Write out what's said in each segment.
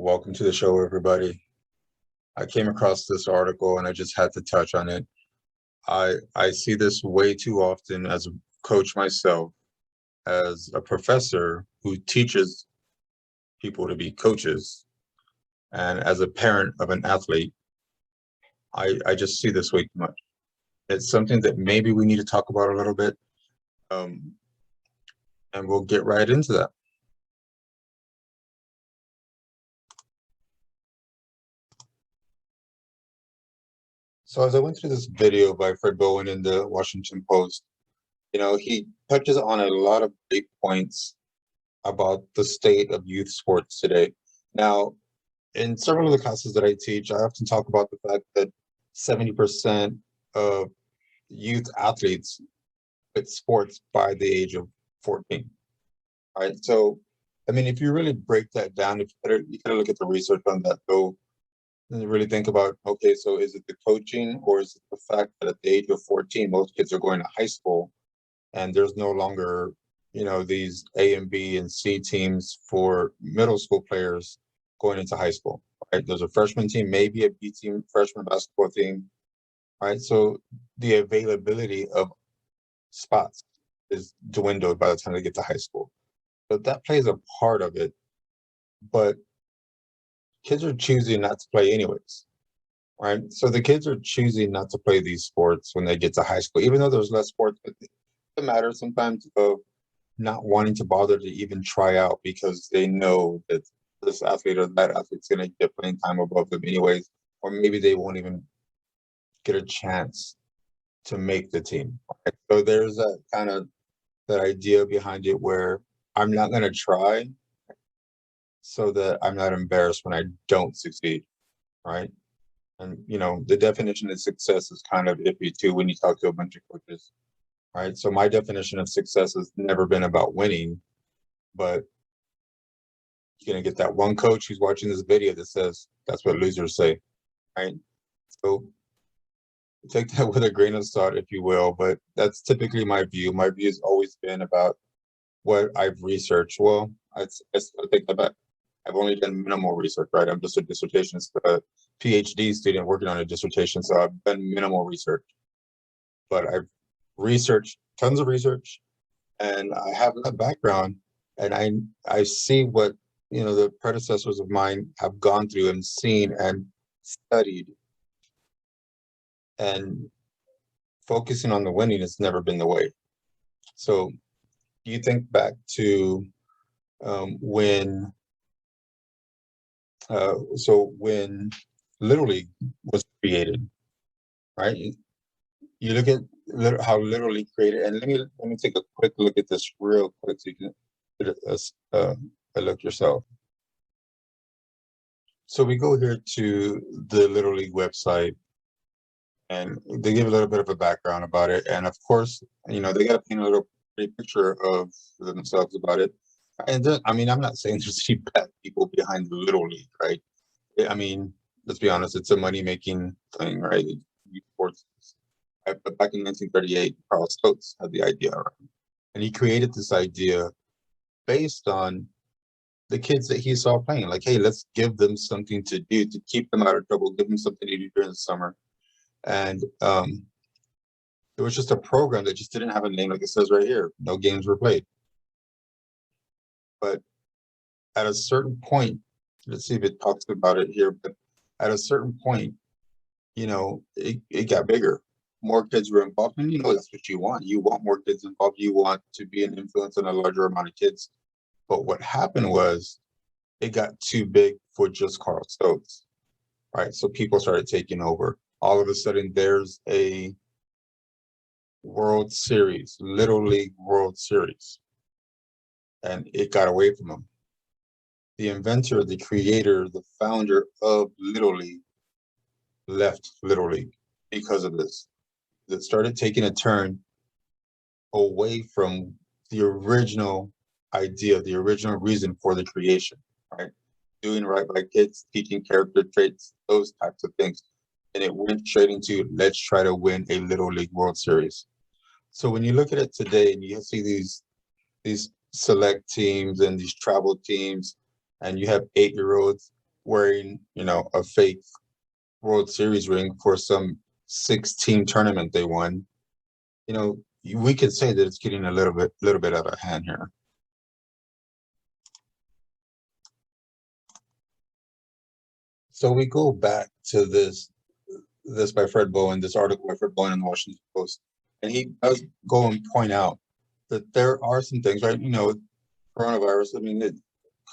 Welcome to the show, everybody. I came across this article and I just had to touch on it. I see this way too often as a coach myself, as a professor who teaches people to be coaches, and as a parent of an athlete. I just see this way too much. It's something that maybe we need to talk about a little bit, um, and we'll get right into that. So as I went through this video by Fred Bowen in the Washington Post, he touches on a lot of big points about the state of youth sports today. Now, in several of the classes that I teach, I often talk about the fact that 70% of youth athletes quit sports by the age of 14. Right. So, I mean, if you really break that down, if you gotta look at the research on that, though, and you really think about, okay, so is it the coaching or is it the fact that at the age of 14, most kids are going to high school and there's no longer, these A and B and C teams for middle school players going into high school, right? There's a freshman team, maybe a B team, freshman basketball team, right? So the availability of spots is dwindled by the time they get to high school. So that plays a part of it, but kids are choosing not to play anyways, right? So the kids are choosing not to play these sports when they get to high school, even though there's less sports, but it matters sometimes of not wanting to bother to even try out because they know that this athlete or that athlete's going to get playing time above them anyways, or maybe they won't even get a chance to make the team. Right? So there's that kind of that idea behind it where I'm not going to try so that I'm not embarrassed when I don't succeed, right? And the definition of success is kind of iffy too when you talk to a bunch of coaches, right? So my definition of success has never been about winning, but you're gonna get that one coach who's watching this video that says that's what losers say, right? So take that with a grain of salt, if you will, but that's typically my view. My view has always been about what I've researched. Well, I take that back. I've only done minimal research, right? I'm just a dissertation, a PhD student working on a dissertation, so I've done minimal research. But I've researched tons of research, and I have that background, and I see what the predecessors of mine have gone through and seen and studied, and focusing on the winning has never been the way. So you think back to when when Little League was created, right? You look at how Little League created, and let me take a quick look at this real quick so you can get a look yourself. So we go here to the Little League website, and they give a little bit of a background about it. And of course, they got to paint a little pretty picture of themselves about it. And then, I mean, I'm not saying there's any bad people behind the Little League, right? I mean, let's be honest, it's a money-making thing, right? Sports. But back in 1938, Carl Stokes had the idea, right? And he created this idea based on the kids that he saw playing. Like, hey, let's give them something to do to keep them out of trouble, give them something to do during the summer. And it was just a program that just didn't have a name, like it says right here. No games were played. But at a certain point, let's see if it talks about it here, but at a certain point, it got bigger. More kids were involved, and that's what you want. You want more kids involved. You want to be an influence on a larger amount of kids. But what happened was it got too big for just Carl Stokes, right? So people started taking over. All of a sudden, there's a World Series, Little League World Series, and it got away from him. The inventor, the creator, the founder of Little League left Little League because of this. That started taking a turn away from the original idea, the original reason for the creation, right? Doing right by kids, teaching character traits, those types of things. And it went straight into let's try to win a Little League World Series. So when you look at it today and you see these select teams and these travel teams, and you have 8-year-olds, wearing, a fake World Series ring for some 6-team tournament they won. We could say that it's getting a little bit out of hand here. So we go back to this by Fred Bowen, this article by Fred Bowen in the Washington Post, and he does go and point out that there are some things, right? Coronavirus. I mean,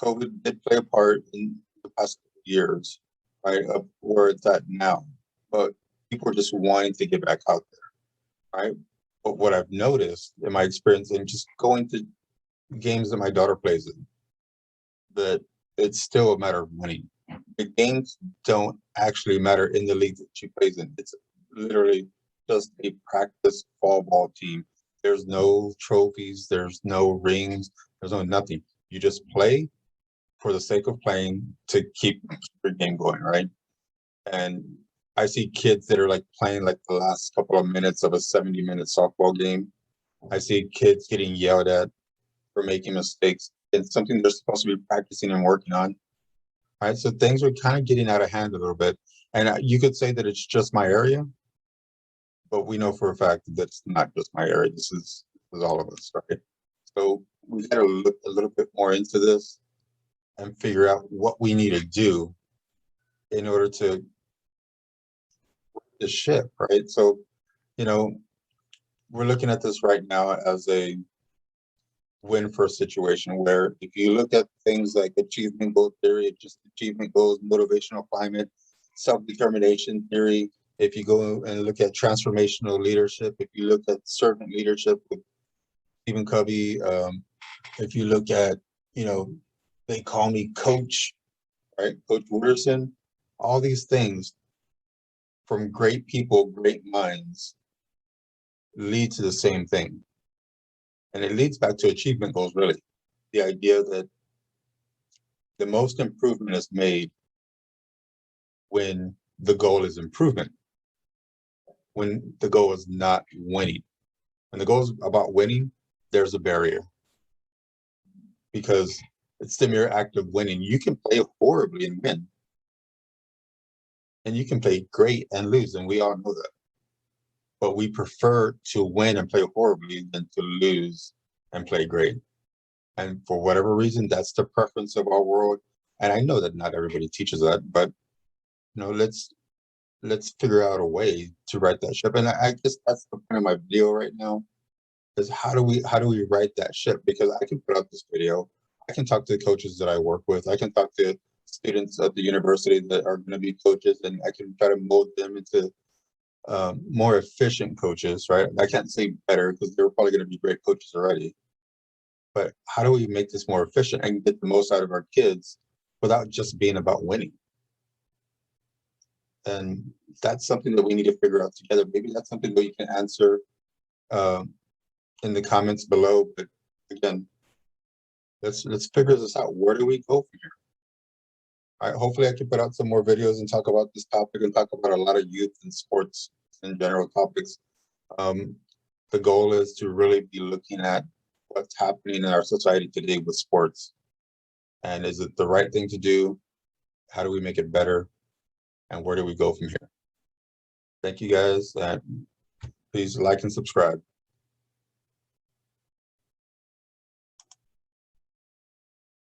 COVID did play a part in the past couple of years, right, up where it's at now. But people are just wanting to get back out there, right? But what I've noticed in my experience in just going to games that my daughter plays in, that it's still a matter of winning. The games don't actually matter in the league that she plays in. It's literally just a practice fall ball team. There's no trophies, there's no rings, there's no nothing. You just play for the sake of playing to keep your game going, right? And I see kids that are like playing like the last couple of minutes of a 70-minute softball game. I see kids getting yelled at for making mistakes. It's something they're supposed to be practicing and working on. Right, so things are kind of getting out of hand a little bit, and you could say that it's just my area, but we know for a fact that it's not just my area. This is all of us, right? So we got to look a little bit more into this and figure out what we need to do in order to right the ship, right? So, we're looking at this right now as a win first situation where if you look at things like achievement goal theory, just achievement goals, motivational climate, self-determination theory, if you go and look at transformational leadership, if you look at servant leadership with Stephen Covey, if you look at, they call me coach, right? Coach Wooderson, all these things from great people, great minds lead to the same thing. And it leads back to achievement goals, really. The idea that the most improvement is made when the goal is improvement, when the goal is not winning. When the goal is about winning, there's a barrier. Because it's the mere act of winning. You can play horribly and win. And you can play great and lose, and we all know that. But we prefer to win and play horribly than to lose and play great. And for whatever reason, that's the preference of our world. And I know that not everybody teaches that, but let's figure out a way to right that ship. And I guess that's the point of my video right now, is how do we right that ship? Because I can put out this video, I can talk to the coaches that I work with, I can talk to students at the university that are going to be coaches, and I can try to mold them into more efficient coaches, right? I can't say better because they're probably going to be great coaches already. But how do we make this more efficient and get the most out of our kids without just being about winning? And that's something that we need to figure out together. Maybe that's something that you can answer in the comments below. But again, let's figure this out. Where do we go from here? All right, hopefully I can put out some more videos and talk about this topic and talk about a lot of youth and sports and general topics. The goal is to really be looking at what's happening in our society today with sports. And is it the right thing to do? How do we make it better? And where do we go from here? Thank you guys. Please like and subscribe.